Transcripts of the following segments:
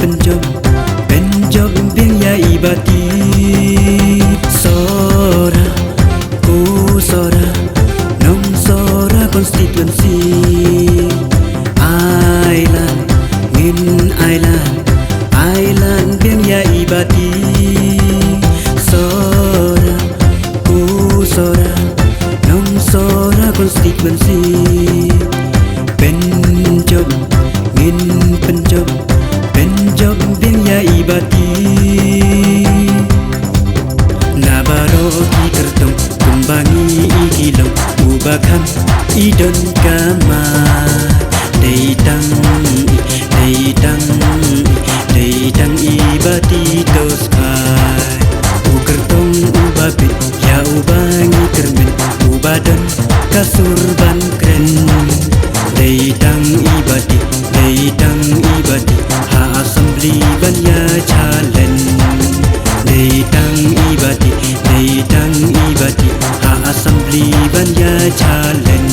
penjom biang ya ibati sora ku sora nom sora konstituensi Island biang ya ibati sora ku sora nom sora konstituensi penjom biang ya ibati nabaro ki kertong kumbangi ikilong ubakam idon kama deitang ibati toskai ukertong ubabit ya ubangi kermen ubadon kasurban kren deitang ibati ha assembly ban ya chalen deitang ibati ha assembly ban ya chalen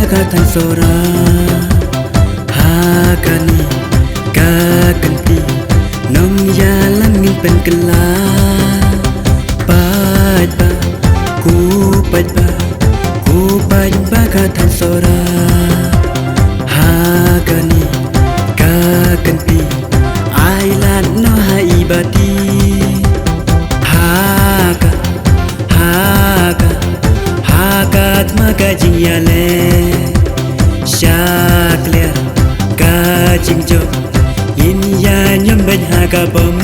katan sora hakani kakanti nom yalan min pen kela pajba ku pajba katan sora hakani kakanti Island no haibati hakat magajing yale Syaklia kajing jo yin ya nyam ben haga bom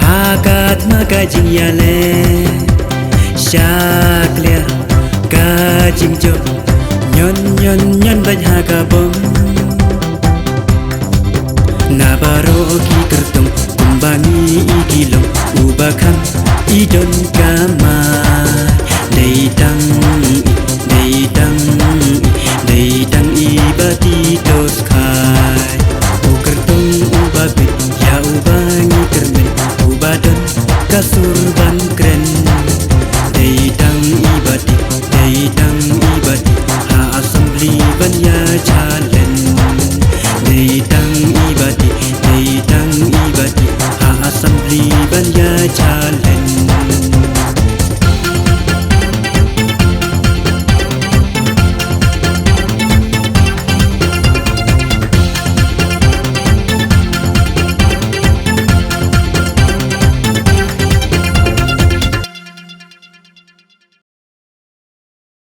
hakat magajing yale Syaklia kajing jo nyon ben haga bom nabaro ki kertong kumbangi ikilong ubakam idon kama